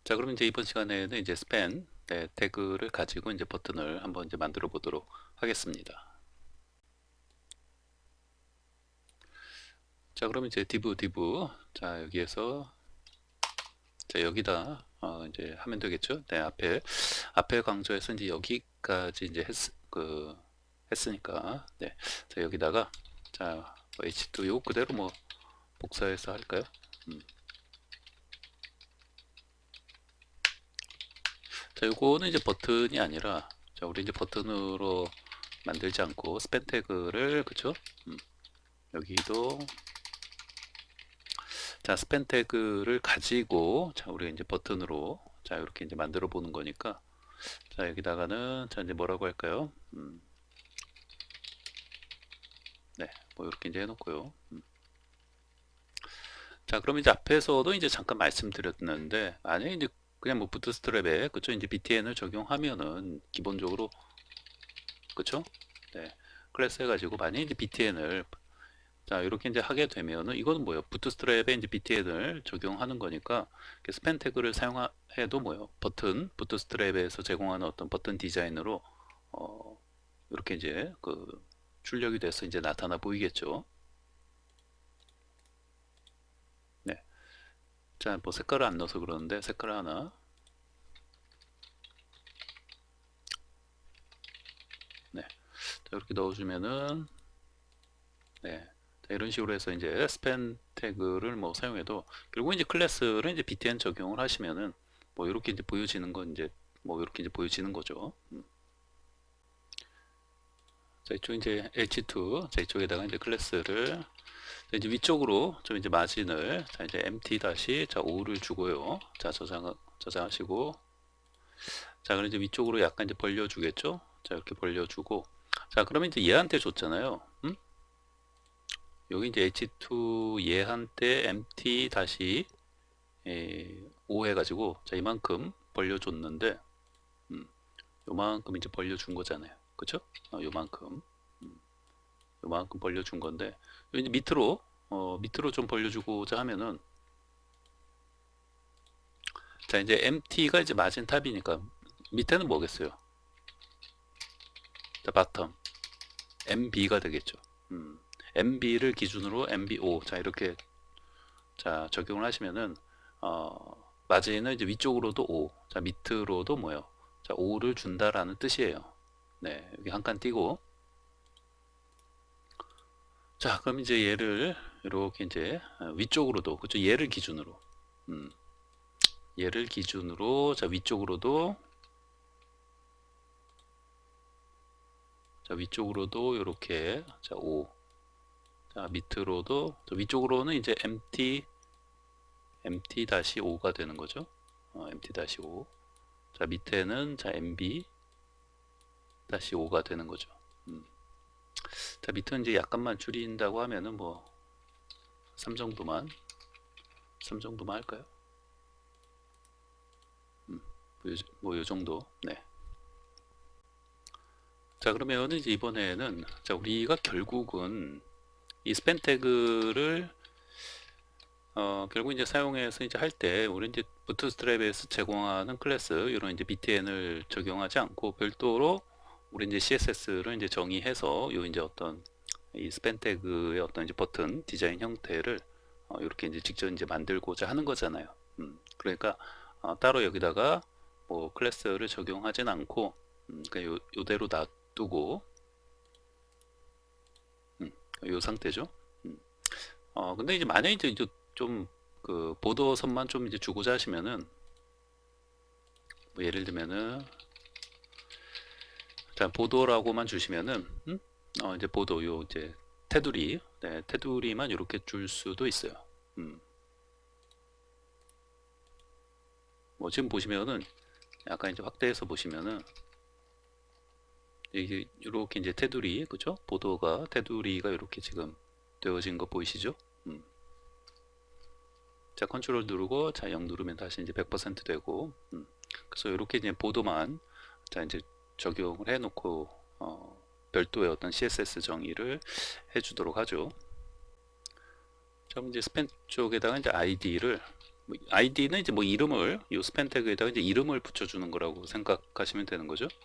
자, 그럼 이제 이번 시간에는 이제 스팬 태그를 가지고 이제 버튼을 한번 이제 만들어 보도록 하겠습니다. 자, 그럼 이제 div. 자, 여기에서 자, 여기다 이제 하면 되겠죠? 네, 앞에 강조해서 이제 여기까지 이제 했으니까 네. 자, 여기다가 자, 뭐 h2 요 그대로 뭐 복사해서 할까요? 자, 요거는 이제 버튼이 아니라 자, 우리 이제 버튼으로 만들지 않고 스팬 태그를 그쵸? 여기도 자, 스팬 태그를 가지고 자, 우리가 이제 버튼으로 자, 이렇게 이제 만들어 보는 거니까 자, 여기다가는 자, 이제 뭐라고 할까요? 네, 뭐 이렇게 이제 해놓고요. 자, 그럼 이제 앞에서도 이제 잠깐 말씀드렸는데 만약에 이제 그냥 뭐 부트스트랩에 그쵸? 이제 BTN을 적용하면은 기본적으로 그쵸? 네, 클래스 해가지고 만약에 이제 BTN을 자, 이렇게 이제 하게 되면은 이거는 뭐예요? 부트스트랩에 이제 BTN을 적용하는 거니까 스팬 태그를 사용해도 뭐예요? 부트스트랩에서 제공하는 어떤 버튼 디자인으로 어, 이렇게 이제 출력이 돼서 이제 나타나 보이겠죠? 네. 자, 뭐 색깔을 안 넣어서 그러는데 색깔 하나. 네. 자, 이렇게 넣어주면은 네. 자, 이런 식으로 해서 이제 스팬 태그를 뭐 사용해도 결국 이제 클래스를 이제 BTN 적용을 하시면은 뭐 이렇게 이제 보여지는 건 이제 뭐 이렇게 이제 보여지는 거죠. 자, 이쪽 이제 H2 자, 이쪽에다가 이제 클래스를 자, 이제 위쪽으로 좀 이제 마진을 자, 이제 MT 다시 자, 5를 주고요. 자, 저장하시고 자, 그럼 이제 위쪽으로 약간 이제 벌려주겠죠? 자, 이렇게 벌려주고 자, 그러면 이제 얘한테 줬잖아요. 여기 이제 H2 얘한테 MT 다시 5 해가지고 자, 이만큼 벌려줬는데 요만큼 이제 벌려준 거잖아요. 그쵸? 요만큼 요만큼 벌려준 건데 이제 밑으로 좀 벌려주고자 하면은 자, 이제 MT가 이제 마진 탑이니까 밑에는 뭐겠어요? 자, 바텀 MB가 되겠죠. MB를 기준으로 MB5 자, 이렇게 자, 적용을 하시면은 마진은 이제 위쪽으로도 5 자, 밑으로도 뭐예요? 자, 5를 준다라는 뜻이에요. 네, 여기 한 칸 띄고 자, 그럼 이제 얘를 이렇게 이제 위쪽으로도 그죠? 음, 얘를 기준으로 자, 위쪽으로도 자, 위쪽으로도 이렇게 자, 5 자, 밑으로도 자, 위쪽으로는 이제 MT-5가 되는 거죠. MT-5 자, 밑에는 자, MB-5가 되는 거죠. 자, 밑은 이제 약간만 줄인다고 하면은 뭐 3 정도만 3 정도만 할까요? 뭐요 정도. 네. 자, 그러면 이제 이번에는 자, 우리가 결국은 이 스팬 태그를 결국 이제 사용해서 이제 할 때 우리 이제 부트스트랩에서 제공하는 클래스 이런 이제 BTN을 적용하지 않고 별도로 우리 이제 CSS를 이제 정의해서 요 이제 어떤 이 스팬 태그의 어떤 이제 버튼 디자인 형태를 이렇게 이제 직접 이제 만들고자 하는 거잖아요. 그러니까 따로 여기다가 뭐 클래스를 적용하진 않고 그냥 요대로 놔두고 요 상태죠. 음, 근데 이제 만약에 이제 좀 보도선만 좀 이제 주고자 하시면은 뭐 예를 들면은 자, 보도라고만 주시면은 이제 보도 요 이제 테두리 네, 테두리만 이렇게 줄 수도 있어요. 뭐 지금 보시면은 약간 이제 확대해서 보시면은 이게 이렇게 이제 테두리 그죠? 보도가 테두리가 이렇게 지금 되어진 거 보이시죠? 자, 컨트롤 누르고 자, 0 누르면 다시 이제 100% 되고 그래서 이렇게 이제 보도만 자, 이제 적용을 해 놓고 별도의 어떤 CSS 정의를 해 주도록 하죠. 자, 그럼 이제 스팬 쪽에다가 이제 아이디를 뭐 아이디는 이제 뭐 이름을 요 스팬 태그에다가 이제 이름을 붙여주는 거라고 생각하시면 되는 거죠. 자,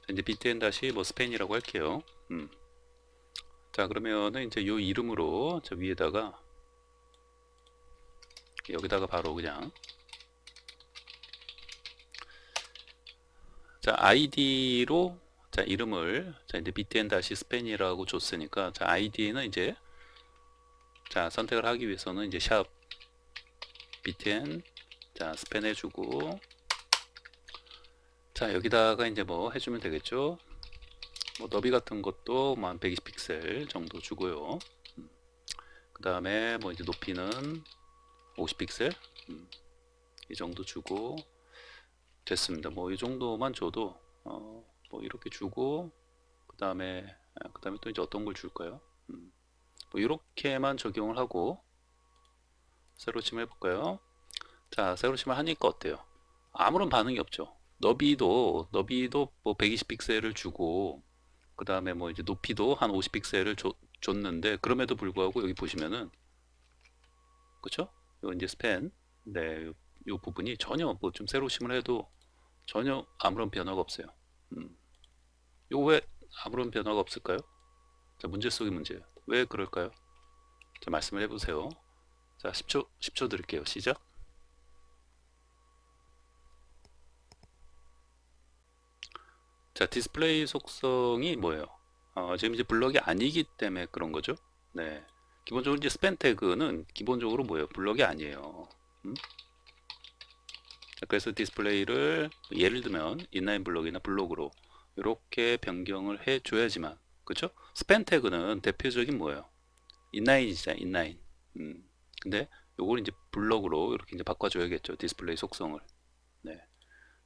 이제 btn 다시 뭐 스팬이라고 할게요. 자, 그러면은 이제 요 이름으로 저 위에다가 여기다가 바로 그냥 자 아이디로 자 이름을 자 이제 btn 다시 스팬이라고 줬으니까 자 아이디는 이제 자 선택을 하기 위해서는 이제 샵 btn 자 스팬 해주고 자 여기다가 이제 뭐 해주면 되겠죠. 뭐 너비 같은 것도 뭐 한 120픽셀 정도 주고요. 그 다음에 뭐 이제 높이는 50픽셀 이 정도 주고 됐습니다. 뭐 이 정도만 줘도 뭐 이렇게 주고 그 다음에 또 이제 어떤 걸 줄까요? 뭐 이렇게만 적용을 하고 세로 침 해볼까요? 자 세로 침을 하니까 어때요? 아무런 반응이 없죠. 너비도 뭐 120픽셀을 주고 그 다음에 뭐 이제 높이도 한 50픽셀을 줬는데 그럼에도 불구하고 여기 보시면은 그쵸? 요 이제 스팬 네, 요 부분이 전혀 뭐 좀 세로 심을 해도 전혀 아무런 변화가 없어요. 요거 왜 아무런 변화가 없을까요? 자, 문제 속의 문제예요. 왜 그럴까요? 자, 말씀을 해보세요. 자, 10초 드릴게요. 시작. 자, 디스플레이 속성이 뭐예요? 지금 이제 블럭이 아니기 때문에 그런 거죠. 네. 기본적으로 이제 스팬 태그는 기본적으로 뭐예요? 블럭이 아니에요. 자, 그래서 디스플레이를 예를 들면 인라인 블럭이나 블록으로 이렇게 변경을 해 줘야지만 그쵸? 스팬 태그는 대표적인 뭐예요? 인라인이잖아요. 인라인. 근데 요걸 이제 블럭으로 이렇게 이제 바꿔줘야겠죠. 디스플레이 속성을. 네.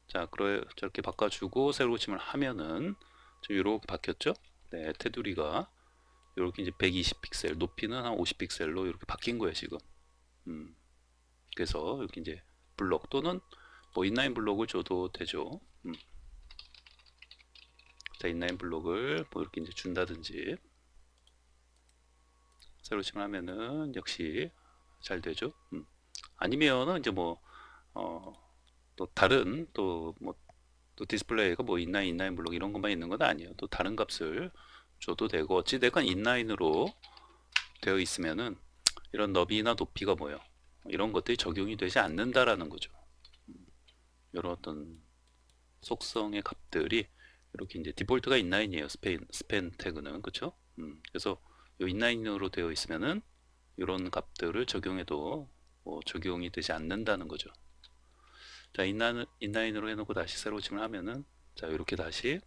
자, 저렇게 바꿔주고 새로 고침을 하면은 지금 이렇게 바뀌었죠? 네, 테두리가 이렇게 이제 120 픽셀, 높이는 한 50 픽셀로 이렇게 바뀐 거예요, 지금. 그래서 이렇게 이제 블록 또는 뭐 인라인 블록을 줘도 되죠. 자, 인라인 블록을 뭐 이렇게 이제 준다든지 새로 칠하면은 역시 잘 되죠. 아니면은 이제 뭐 또 다른 또 뭐 또 디스플레이가 뭐 인라인 블록 이런 것만 있는 건 아니에요. 또 다른 값을 줘도 되고 어찌됐건 인라인으로 되어 있으면은 이런 너비나 높이가 뭐예요? 이런 것들이 적용이 되지 않는다라는 거죠. 이런 어떤 속성의 값들이 이렇게 이제 디폴트가 인라인이에요. 스팬 태그는 그렇죠? 그래서 이 인라인으로 되어 있으면은 이런 값들을 적용해도 뭐 적용이 되지 않는다는 거죠. 자 인라인으로 해놓고 다시 새로 침을 하면은 자 이렇게 다시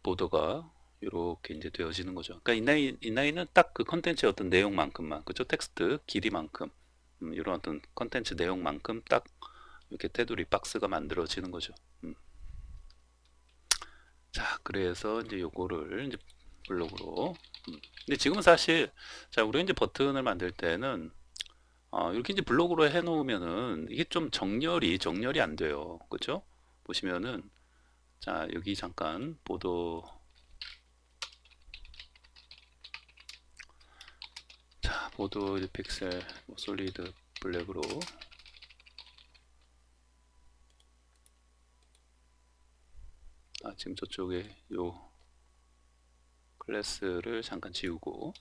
보더가 이렇게 이제 되어지는 거죠. 그러니까 인라인은 딱 그 컨텐츠의 어떤 내용만큼만 그죠? 텍스트 길이만큼 이런 어떤 컨텐츠 내용만큼 딱 이렇게 테두리 박스가 만들어지는 거죠. 자, 그래서 이제 요거를 이제 블록으로. 근데 지금은 사실, 자, 우리가 이제 버튼을 만들 때는, 이렇게 이제 블록으로 해놓으면은 이게 좀 정렬이 안 돼요. 그죠? 보시면은, 자, 여기 잠깐 보도, 자, 보도 1픽셀, 뭐, 솔리드 블랙으로. 지금 저쪽에 요 클래스를 잠깐 지우고,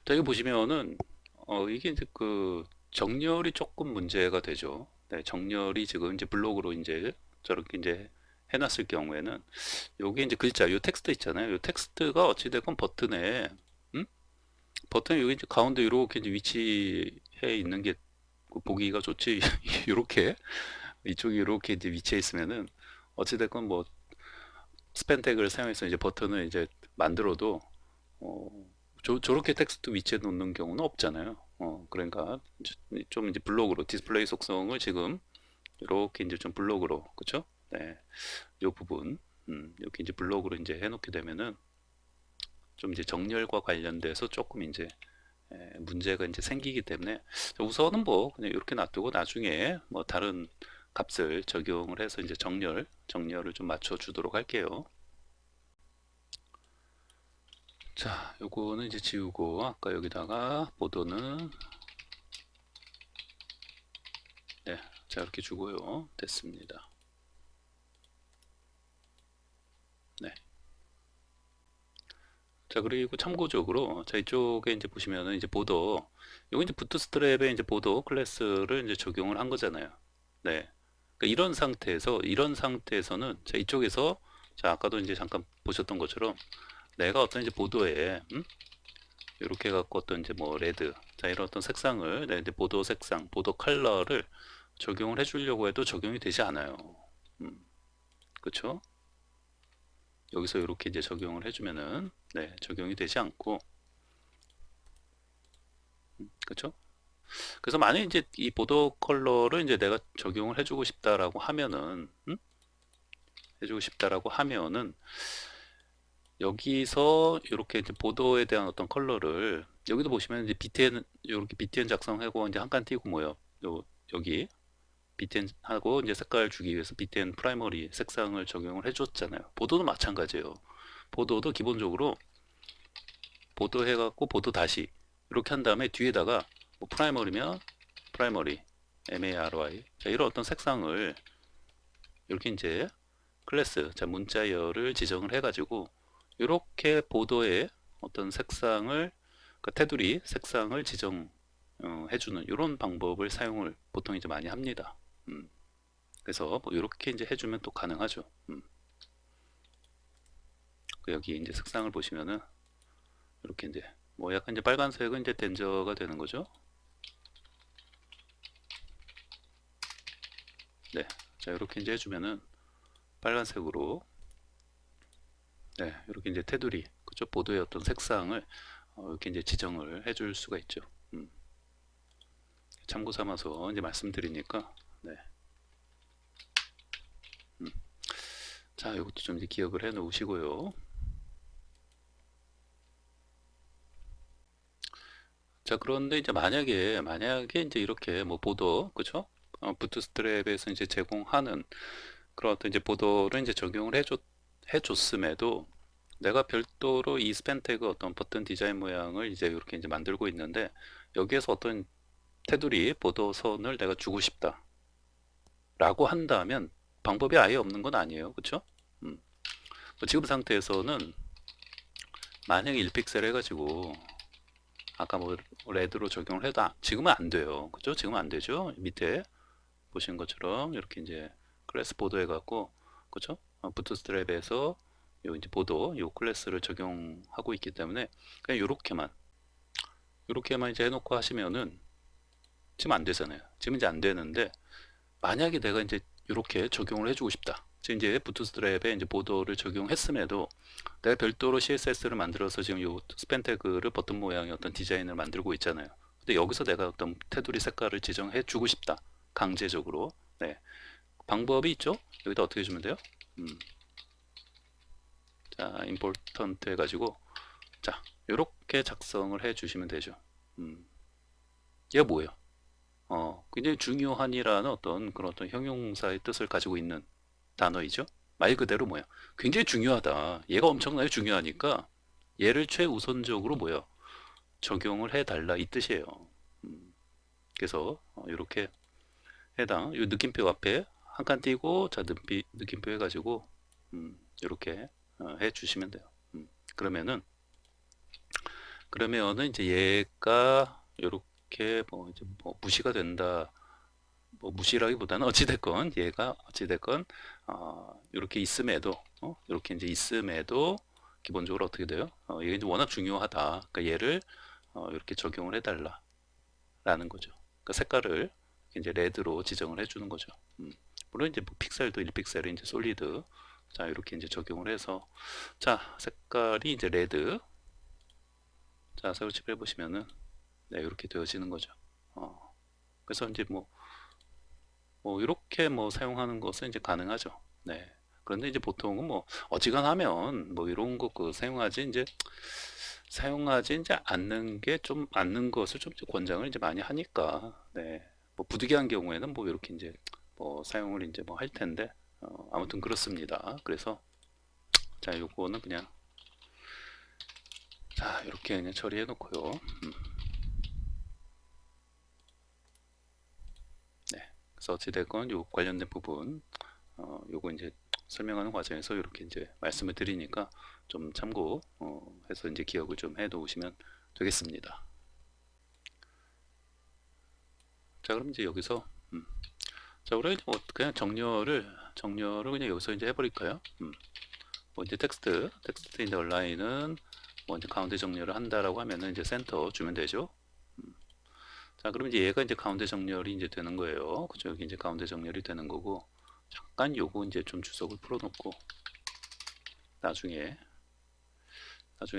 자, 여기 보시면은 이게 이제 그 정렬이 조금 문제가 되죠. 네, 정렬이 지금 이제 블록으로 이제 저렇게 이제 해놨을 경우에는 요게 이제 글자, 요 텍스트 있잖아요. 요 텍스트가 어찌됐건 버튼에 버튼 여기 이제 가운데 이렇게 이제 위치해 있는 게 보기가 좋지. 이렇게 이쪽이 이렇게 이제 위치해 있으면은 어찌됐건 뭐 스팬 태그를 사용해서 이제 버튼을 이제 만들어도 저렇게 텍스트 위치에 놓는 경우는 없잖아요. 그러니까 좀 이제 블록으로 디스플레이 속성을 지금 이렇게 이제 좀 블록으로 그쵸? 네, 이 부분 이렇게 이제 블록으로 이제 해놓게 되면은 좀 이제 정렬과 관련돼서 조금 이제 문제가 이제 생기기 때문에 우선은 뭐 그냥 이렇게 놔두고 나중에 뭐 다른 값을 적용을 해서 이제 정렬을 좀 맞춰 주도록 할게요. 자, 요거는 이제 지우고 아까 여기다가 보도는 네, 자 이렇게 주고요. 됐습니다. 네. 자, 그리고 참고적으로 자 이쪽에 이제 보시면은 이제 보도 요거 이제 부트스트랩에 이제 보도 클래스를 이제 적용을 한 거잖아요. 네. 그러니까 이런 상태에서는 자 이쪽에서 자 아까도 이제 잠깐 보셨던 것처럼 내가 어떤 이제 보도에 이렇게 갖고 어떤 이제 뭐 레드 자 이런 어떤 색상을 네, 이제 보도 색상 보도 컬러를 적용을 해주려고 해도 적용이 되지 않아요. 그쵸? 여기서 이렇게 이제 적용을 해주면은 네 적용이 되지 않고 그쵸? 그래서 만약에 이제 이 보도 컬러를 이제 내가 적용을 해주고 싶다라고 하면은 해주고 싶다라고 하면은 여기서 이렇게 이제 보도에 대한 어떤 컬러를 여기도 보시면 이제 BTN 이렇게 BTN 작성하고 이제 한 칸 띄고 뭐요 여기 BTN 하고 이제 색깔 주기 위해서 BTN 프라이머리 색상을 적용을 해줬잖아요. 보도도 마찬가지예요. 보도도 기본적으로 보도 해갖고 보도 다시 이렇게 한 다음에 뒤에다가 뭐 프라이머리면 프라이머리 MARY 자 이런 어떤 색상을 이렇게 이제 클래스 자 문자열을 지정을 해가지고 이렇게 보도의 어떤 색상을 그 테두리 색상을 지정 해주는 이런 방법을 사용을 보통 이제 많이 합니다. 그래서 뭐 이렇게 이제 해주면 또 가능하죠. 여기 이제 색상을 보시면은 이렇게 이제 뭐 약간 이제 빨간색은 이제 덴저가 되는 거죠. 네, 자 이렇게 이제 해주면은 빨간색으로 네 이렇게 이제 테두리 그죠 보도의 어떤 색상을 이렇게 이제 지정을 해줄 수가 있죠. 참고 삼아서 이제 말씀드리니까 네. 자 이것도 좀 이제 기억을 해 놓으시고요. 자 그런데 이제 만약에 이제 이렇게 뭐 보도 그죠 부트스트랩에서 이제 제공하는 그런 어떤 이제 보도를 이제 적용을 해줬음에도 내가 별도로 이 스팬 태그 어떤 버튼 디자인 모양을 이제 이렇게 이제 만들고 있는데 여기에서 어떤 테두리 보도선을 내가 주고 싶다 라고 한다면 방법이 아예 없는 건 아니에요. 그쵸? 뭐 지금 상태에서는 만약에 1픽셀 해가지고 아까 뭐 레드로 적용을 해도 지금은 안 돼요. 그죠? 지금은 안 되죠? 밑에 보신 것처럼 이렇게 이제 클래스 보도 해갖고 그죠? 부트스트랩에서 요 이제 보도 요 클래스를 적용하고 있기 때문에 그냥 요렇게만 이제 해놓고 하시면은 지금 안 되잖아요. 지금 이제 안 되는데 만약에 내가 이제 이렇게 적용을 해주고 싶다. 지금 이제 부트스트랩에 이제 보도를 적용했음에도 내가 별도로 CSS를 만들어서 지금 요 스팬 태그를 버튼 모양의 어떤 디자인을 만들고 있잖아요. 근데 여기서 내가 어떤 테두리 색깔을 지정해 주고 싶다. 강제적으로. 네. 방법이 있죠. 여기다 어떻게 주면 돼요? 자, important 해가지고 자, 이렇게 작성을 해 주시면 되죠. 얘가 뭐예요? 굉장히 중요한이라는 어떤 그런 어떤 형용사의 뜻을 가지고 있는 단어이죠. 말 그대로 뭐야? 굉장히 중요하다. 얘가 엄청나게 중요하니까 얘를 최우선적으로 뭐야? 적용을 해달라 이 뜻이에요. 그래서 이렇게 해당 이 느낌표 앞에 한 칸 띄고 자 느낌표 해가지고 이렇게 해주시면 돼요. 그러면은 이제 얘가 이렇게 뭐 이제 뭐 무시가 된다. 뭐 무시라기보다는 어찌됐건 얘가 어찌됐건 이렇게 있음에도 이렇게 이제 있음에도 기본적으로 어떻게 돼요? 얘가 이제 워낙 중요하다. 그러니까 얘를 이렇게 적용을 해달라는 거죠. 그러니까 색깔을 이제 레드로 지정을 해주는 거죠. 물론 이제 뭐 픽셀도 1픽셀이 이제 솔리드 자 이렇게 이제 적용을 해서 자 색깔이 이제 레드 자 설치를 해보시면은 네 이렇게 되어지는 거죠. 그래서 이제 뭐 이렇게 뭐 사용하는 것은 이제 가능하죠. 네. 그런데 이제 보통은 뭐 어지간하면 뭐 이런 거 그 사용하지 이제 않는 것을 좀 권장을 이제 많이 하니까 네. 뭐 부득이한 경우에는 뭐 이렇게 이제 뭐 사용을 이제 뭐 할 텐데 아무튼 그렇습니다. 그래서 자 요거는 그냥 자, 이렇게 그냥 처리해 놓고요. 네. 그래서 어찌됐건 요 관련된 부분, 요거 이제 설명하는 과정에서 이렇게 이제 말씀을 드리니까 좀 참고, 해서 이제 기억을 좀 해 놓으시면 되겠습니다. 자, 그럼 이제 여기서, 자, 우리가 이제 뭐 그냥 정렬을 그냥 여기서 이제 해버릴까요? 뭐 이제 텍스트 인더 얼라인은 뭐 이제 가운데 정렬을 한다라고 하면은 이제 센터 주면 되죠. 자, 그럼 이제 얘가 이제 가운데 정렬이 이제 되는 거예요. 그죠? 여기 이제 가운데 정렬이 되는 거고, 잠깐 요거 이제 좀 주석을 풀어놓고, 나중에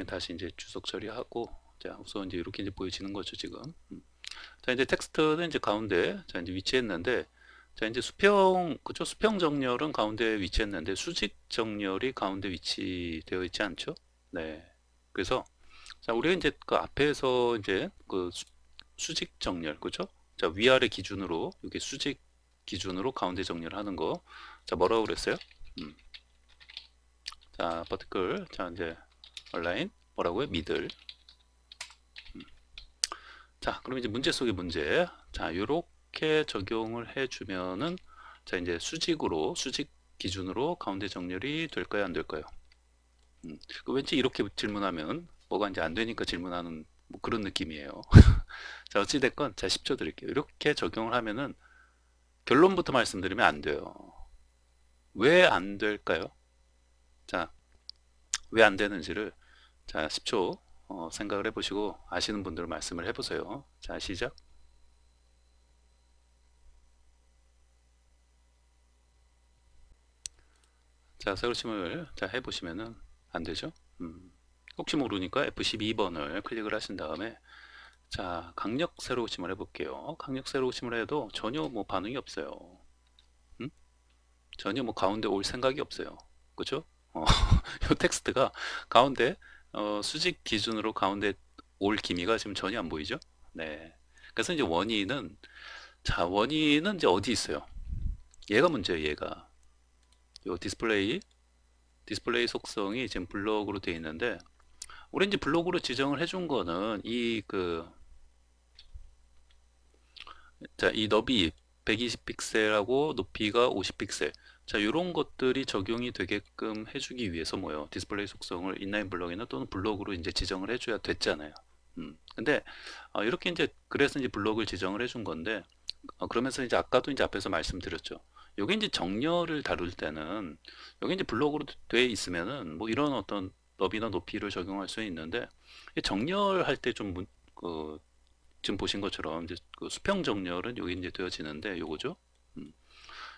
다시 이제 주석 처리하고, 자, 우선 이제 이렇게 이제 보여지는 거죠, 지금. 자, 이제 텍스트는 이제 가운데, 자, 이제 위치했는데, 자, 이제 수평, 그죠? 수평 정렬은 가운데 위치했는데, 수직 정렬이 가운데 위치되어 있지 않죠? 네. 그래서, 자, 우리가 이제 그 앞에서 이제 그 수직 정렬, 그죠? 자, 위아래 기준으로, 이게 수직 기준으로 가운데 정렬하는 거. 자, 뭐라고 그랬어요? 자, particle, 자, 이제 얼라인, 뭐라고요? 미들. 자, 그럼 이제 문제 속의 문제. 자, 요렇게 적용을 해주면은, 자, 이제 수직 기준으로 가운데 정렬이 될까요? 안 될까요? 왠지 이렇게 질문하면 뭐가 이제 안 되니까 질문하는 뭐 그런 느낌이에요. 자, 어찌됐건, 자, 10초 드릴게요. 이렇게 적용을 하면은 결론부터 말씀드리면 안 돼요. 왜 안 될까요? 자, 왜 안 되는지를, 자, 10초 생각을 해보시고 아시는 분들 말씀을 해보세요. 자, 시작. 자, 세로침을 자 해보시면은 안 되죠? 혹시 모르니까 F12번을 클릭을 하신 다음에, 자, 강력 세로침을 해볼게요. 강력 세로침을 해도 전혀 뭐 반응이 없어요. 전혀 뭐 가운데 올 생각이 없어요. 그죠? 이 텍스트가 가운데, 수직 기준으로 가운데 올 기미가 지금 전혀 안 보이죠? 네. 그래서 이제 원인은, 자, 원인은 이제 어디 있어요? 얘가 문제예요, 얘가. 요 디스플레이 속성이 지금 블록으로 되어 있는데, 우리 이제 블록으로 지정을 해준 거는 자, 이 너비 120픽셀하고 높이가 50픽셀. 자, 이런 것들이 적용이 되게끔 해주기 위해서 뭐요? 디스플레이 속성을 인라인 블록이나 또는 블록으로 이제 지정을 해줘야 됐잖아요. 근데 이렇게 이제 그래서 이제 블록을 지정을 해준 건데, 그러면서 이제 아까도 이제 앞에서 말씀드렸죠. 요게 이제 정렬을 다룰 때는 여기 이제 블록으로 돼 있으면은 뭐 이런 어떤 너비나 높이를 적용할 수 있는데, 정렬할 때좀 지금 보신 것처럼 이제 그 수평 정렬은 여기 이제 되어지는데 요거죠. 음.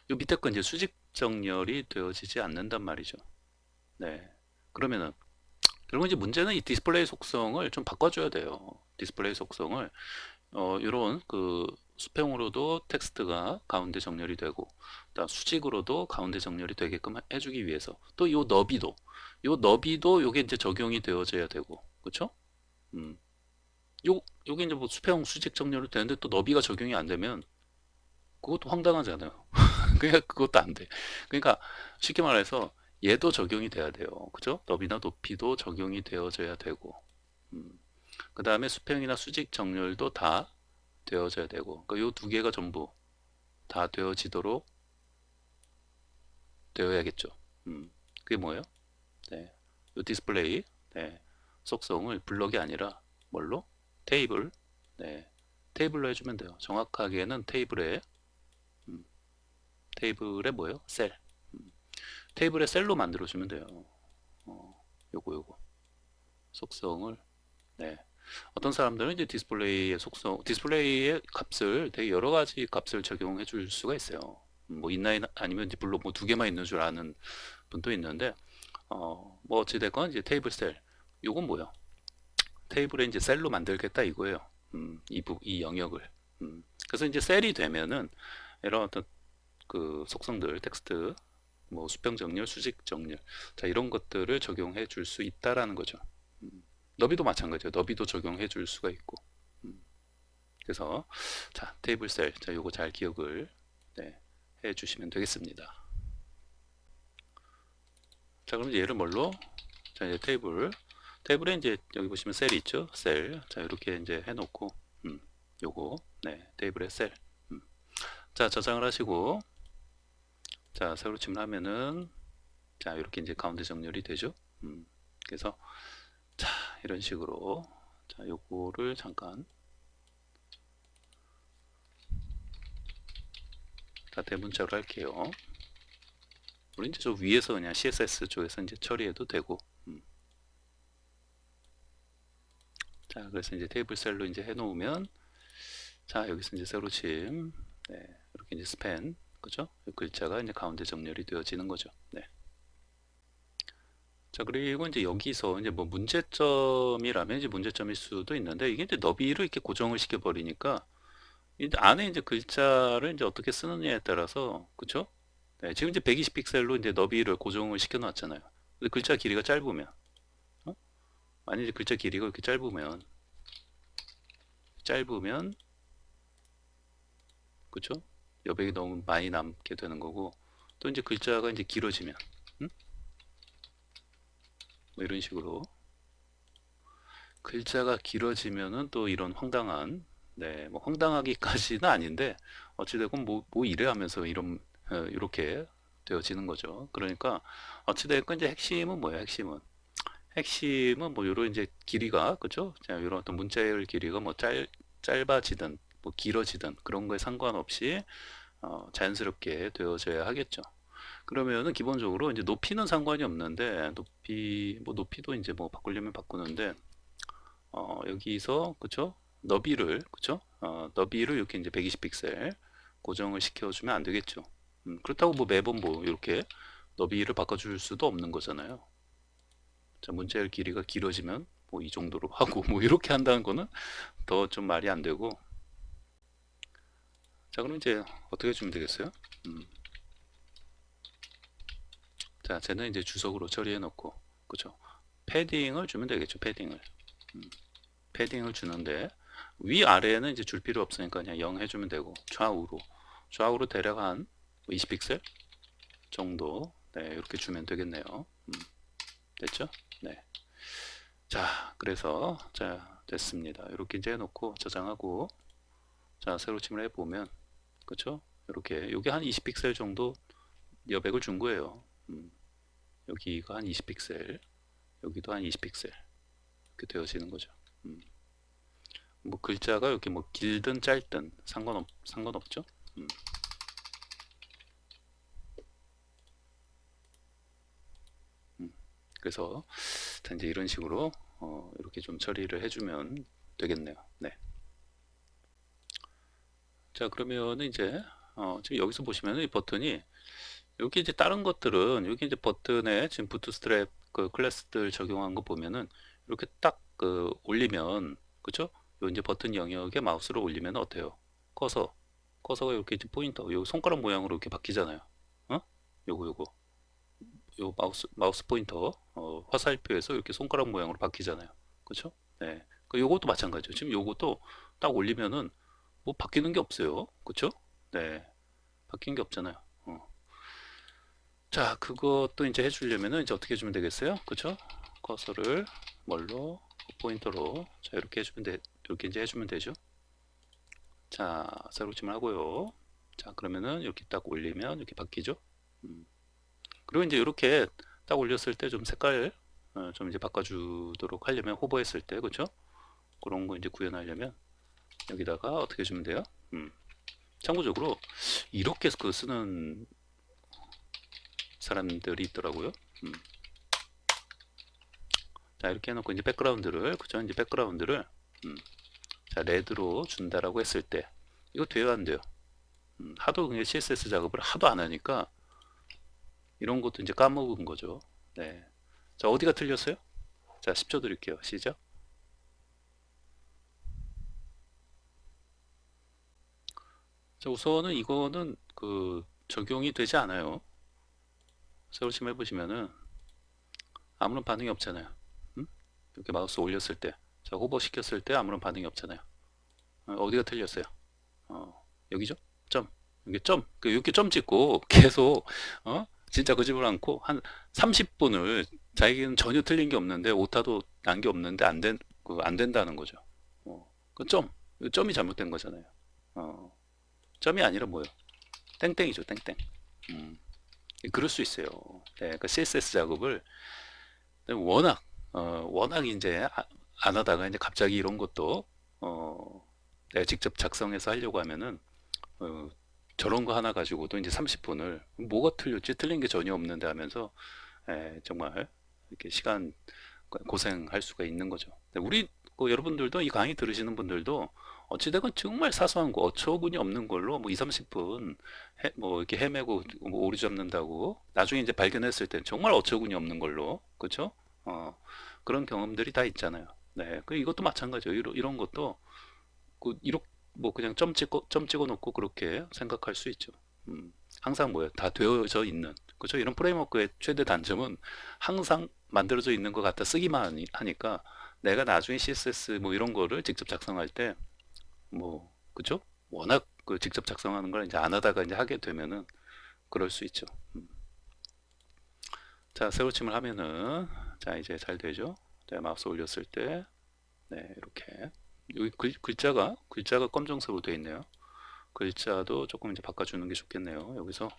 요 밑에 거 이제 수직 정렬이 되어지지 않는단 말이죠. 네. 그러면은 결국 이제 문제는 이 디스플레이 속성을 좀 바꿔줘야 돼요. 디스플레이 속성을 이런 그 수평으로도 텍스트가 가운데 정렬이 되고, 또 수직으로도 가운데 정렬이 되게끔 해주기 위해서 또 요 너비도 요게 이제 적용이 되어져야 되고, 그렇죠? 음. 요게 이제 뭐 수평 수직 정렬이 되는데 또 너비가 적용이 안 되면 그것도 황당하잖아요. 그러니까 그것도 안 돼. 그러니까 쉽게 말해서 얘도 적용이 돼야 돼요. 그죠? 너비나 높이도 적용이 되어져야 되고, 그 다음에 수평이나 수직 정렬도 다 되어져야 되고, 그러니까 요 두 개가 전부 다 되어지도록 되어야겠죠. 그게 뭐예요? 네. 요 디스플레이, 네. 속성을 블럭이 아니라 뭘로? 테이블, 네. 테이블로 해주면 돼요. 정확하게는 테이블에 뭐예요? 셀. 테이블에 셀로 만들어주면 돼요. 요거 속성을, 네. 어떤 사람들은 이제 디스플레이의 값을 되게 여러 가지 값을 적용해 줄 수가 있어요. 뭐 인라인 아니면 이제 블록 뭐 두 개만 있는 줄 아는 분도 있는데, 뭐 어찌됐건 이제 테이블 셀, 요건 뭐예요? 테이블에 이제 셀로 만들겠다 이거예요. 이 영역을. 그래서 이제 셀이 되면은 이런 어떤 그 속성들, 텍스트, 뭐 수평 정렬, 수직 정렬, 자, 이런 것들을 적용해 줄 수 있다라는 거죠. 너비도 마찬가지예요. 너비도 적용해 줄 수가 있고. 그래서 자, 테이블 셀, 자, 요거 잘 기억을, 네, 해 주시면 되겠습니다. 자, 그럼 얘를 뭘로? 자, 이제 테이블. 테이블에 이제 여기 보시면 셀이 있죠? 셀. 자, 이렇게 이제 해놓고, 요거, 네, 테이블에 셀. 자, 저장을 하시고, 자, 세로 침을 하면은, 자, 이렇게 이제 가운데 정렬이 되죠? 그래서, 자, 이런 식으로, 자, 요거를 잠깐, 다 대문자로 할게요. 우리 이제 저 위에서 그냥 CSS 쪽에서 이제 처리해도 되고, 자, 그래서 이제 테이블 셀로 이제 해놓으면, 자, 여기서 이제 세로 침, 네, 이렇게 이제 스팬, 그죠? 글자가 이제 가운데 정렬이 되어지는 거죠. 네. 자, 그리고 이제 여기서 이제 뭐 문제점이라면 이제 문제점일 수도 있는데, 이게 이제 너비로 이렇게 고정을 시켜버리니까, 이제 안에 이제 글자를 이제 어떻게 쓰느냐에 따라서, 그쵸? 네, 지금 이제 120픽셀로 이제 너비를 고정을 시켜놨잖아요. 근데 글자 길이가 짧으면, 어? 만약에 글자 길이가 이렇게 짧으면, 그쵸? 여백이 너무 많이 남게 되는 거고, 또 이제 글자가 이제 길어지면, 뭐 이런 식으로 글자가 길어지면은 또 이런 황당한, 네, 뭐 황당하기까지는 아닌데 어찌됐건 뭐 이래 하면서 이렇게 되어지는 거죠. 그러니까 어찌됐건 이제 핵심은 뭐야? 핵심은 뭐 이런 이제 길이가, 그죠? 자, 이런 어떤 문자열 길이가 뭐 짧아지든 뭐 길어지든 그런 거에 상관없이 자연스럽게 되어져야 하겠죠. 그러면은 기본적으로 이제 높이는 상관이 없는데, 높이도 이제 뭐 바꾸려면 바꾸는데, 여기서, 그쵸? 그쵸? 너비를 이렇게 이제 120픽셀 고정을 시켜주면 안 되겠죠. 그렇다고 뭐 매번 뭐 이렇게 너비를 바꿔줄 수도 없는 거잖아요. 자, 문자열 길이가 길어지면 뭐 이 정도로 하고 뭐 이렇게 한다는 거는 더 좀 말이 안 되고. 자, 그럼 이제 어떻게 해주면 되겠어요? 자, 쟤는 이제 주석으로 처리해 놓고, 그죠? 패딩을 주면 되겠죠, 패딩을 주는데, 위아래에는 이제 줄 필요 없으니까 그냥 0 해주면 되고, 좌우로 대략 한 20픽셀 정도, 네, 이렇게 주면 되겠네요. 됐죠? 네. 자, 그래서, 자, 됐습니다. 이렇게 이제 해놓고, 저장하고, 자, 세로 침을 해보면, 그쵸? 이렇게, 요게 한 20픽셀 정도 여백을 준 거예요. 여기가 한 20픽셀, 여기도 한 20픽셀. 이렇게 되어지는 거죠. 뭐 글자가 이렇게 뭐 길든 짧든 상관없죠. 음. 그래서 이제 이런 식으로 이렇게 좀 처리를 해주면 되겠네요. 네. 자, 그러면은 이제 지금 여기서 보시면은 이 버튼이, 여기 이제 다른 것들은 여기 이제 버튼에 지금 부트스트랩 그 클래스들 적용한 거 보면은 이렇게 딱 그 올리면, 그쵸? 요 이제 버튼 영역에 마우스로 올리면 어때요? 커서가 이렇게 이제 포인터, 요 손가락 모양으로 이렇게 바뀌잖아요. 어? 요거 요 마우스 포인터 화살표에서 이렇게 손가락 모양으로 바뀌잖아요. 그쵸? 네. 그 요것도 마찬가지죠. 지금 요것도 딱 올리면은 뭐 바뀌는 게 없어요. 그쵸? 네. 바뀐 게 없잖아요. 자, 그것도 이제 해주려면은 이제 어떻게 해주면 되겠어요? 그쵸? 커서를 뭘로? 포인터로. 자, 이렇게 이제 해주면 되죠. 자, 새로침을 하고요. 자, 그러면은 이렇게 딱 올리면 이렇게 바뀌죠. 그리고 이제 이렇게 딱 올렸을 때 좀 색깔 좀 이제 바꿔주도록 하려면, 호버했을 때, 그쵸? 그런 거 이제 구현하려면 여기다가 어떻게 해주면 돼요? 참고적으로 이렇게 그 쓰는 사람들이 있더라고요. 자, 이렇게 해놓고 이제 백그라운드를, 그죠? 이제 백그라운드를 자, 레드로 준다라고 했을 때 이거 돼요, 안 돼요? 하도 그냥 CSS 작업을 하도 안 하니까 이런 것도 이제 까먹은 거죠. 네. 자, 어디가 틀렸어요? 자, 10초 드릴게요. 시작. 자, 우선은 이거는 그 적용이 되지 않아요. 세로침 해보시면은 아무런 반응이 없잖아요. 이렇게 마우스 올렸을 때, 자, 호버 시켰을 때 아무런 반응이 없잖아요. 어디가 틀렸어요? 여기죠? 점. 여기 점. 이렇게 점 찍고 계속 진짜 거짓말 않고 한 30분을 자기는 전혀 틀린 게 없는데 오타도 난 게 없는데 안 된다는 거죠. 그 점이 잘못된 거잖아요. 어, 점이 아니라 뭐예요? 땡땡이죠, 땡땡. 음, 그럴 수 있어요. 네, 그 CSS 작업을 워낙 워낙 이제 안 하다가 이제 갑자기 이런 것도 내가 직접 작성해서 하려고 하면은 어, 저런 거 하나 가지고도 이제 30분을 뭐가 틀렸지? 틀린 게 전혀 없는데 하면서 정말 이렇게 시간 고생할 수가 있는 거죠. 우리 여러분들도 이 강의 들으시는 분들도 어찌되건 정말 사소한 거 어처구니 없는 걸로 뭐 2, 30분 뭐 이렇게 헤매고 뭐 오류 잡는다고 나중에 이제 발견했을 땐 정말 어처구니 없는 걸로 그렇죠? 어, 그런 경험들이 다 있잖아요. 네, 그 이것도 마찬가지예요. 이런 것도 이렇게 뭐 그냥 점 찍어 놓고 그렇게 생각할 수 있죠. 항상 뭐예요? 다 되어져 있는 그렇죠? 이런 프레임워크의 최대 단점은 항상 만들어져 있는 것 갖다 쓰기만 하니까 내가 나중에 CSS 뭐 이런 거를 직접 작성할 때 뭐 그죠? 워낙 그 직접 작성하는 걸 이제 안 하다가 이제 하게 되면은 그럴 수 있죠. 자, 세로침을 하면은 자 이제 잘 되죠? 자, 마우스 올렸을 때 네, 이렇게 여기 글자가 검정색으로 되어 있네요. 글자도 조금 이제 바꿔주는 게 좋겠네요. 여기서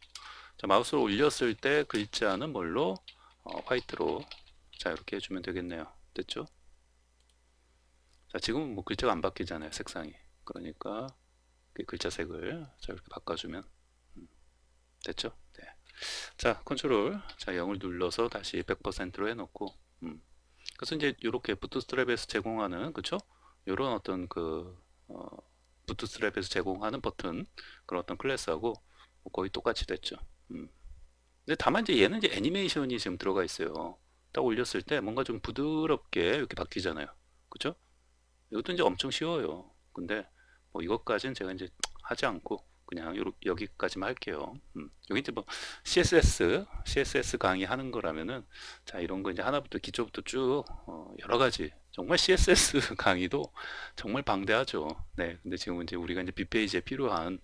자, 마우스를 올렸을 때 글자는 뭘로? 화이트로 자 이렇게 해주면 되겠네요. 됐죠? 자, 지금은 뭐 글자가 안 바뀌잖아요. 색상이. 그러니까 그 글자 색을 자 이렇게 바꿔주면 됐죠? 네. 자, 컨트롤 자 0을 눌러서 다시 100%로 해놓고 그래서 이제 이렇게 부트스트랩에서 제공하는 그쵸? 이런 어떤 어, 부트스트랩에서 제공하는 버튼 그런 어떤 클래스하고 뭐 거의 똑같이 됐죠. 근데 다만 이제 얘는 이제 애니메이션이 지금 들어가 있어요. 딱 올렸을 때 뭔가 좀 부드럽게 이렇게 바뀌잖아요. 그쵸? 이것도 이제 엄청 쉬워요. 근데 뭐 이것까지는 제가 이제 하지 않고 그냥 여기까지만 할게요. 여기 이제 뭐 CSS 강의 하는 거라면은 자 이런 거 이제 하나부터 기초부터 쭉 여러 가지 정말 CSS 강의도 정말 방대하죠. 네, 근데 지금 이제 우리가 이제 빅페이지에 필요한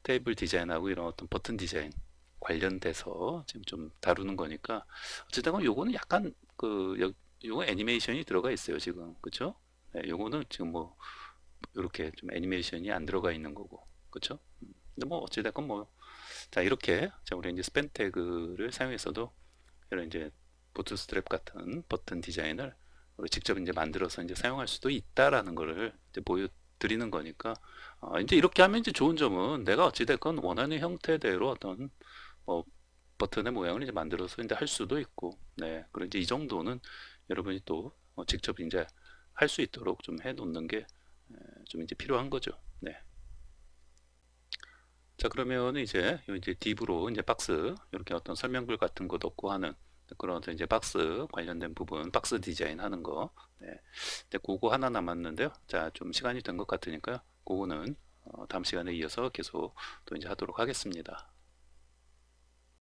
테이블 디자인하고 이런 어떤 버튼 디자인 관련돼서 지금 좀 다루는 거니까 어쨌든 요거는 약간 요거 애니메이션이 들어가 있어요 지금 그쵸? 네, 요거는 지금 뭐 이렇게 좀 애니메이션이 안 들어가 있는 거고 그쵸? 근데 뭐 어찌됐건 뭐 자 이렇게 자 우리 이제 스팬 태그를 사용해서도 이런 이제 부트스트랩 같은 버튼 디자인을 우리 직접 이제 만들어서 이제 사용할 수도 있다라는 거를 이제 보여드리는 거니까 이제 이렇게 하면 이제 좋은 점은 내가 어찌됐건 원하는 형태대로 어떤 뭐 버튼의 모양을 이제 만들어서 이제 할 수도 있고 네 그런 이제 이 정도는 여러분이 또 직접 이제 할 수 있도록 좀 해 놓는 게 좀 이제 필요한 거죠. 네. 자, 그러면 이제 딥으로 이제 박스, 이렇게 어떤 설명글 같은 거 넣고 하는 그런 어떤 이제 박스 관련된 부분, 박스 디자인 하는 거. 네. 근데 그거 하나 남았는데요. 자, 좀 시간이 된 것 같으니까요. 그거는 다음 시간에 이어서 계속 또 이제 하도록 하겠습니다.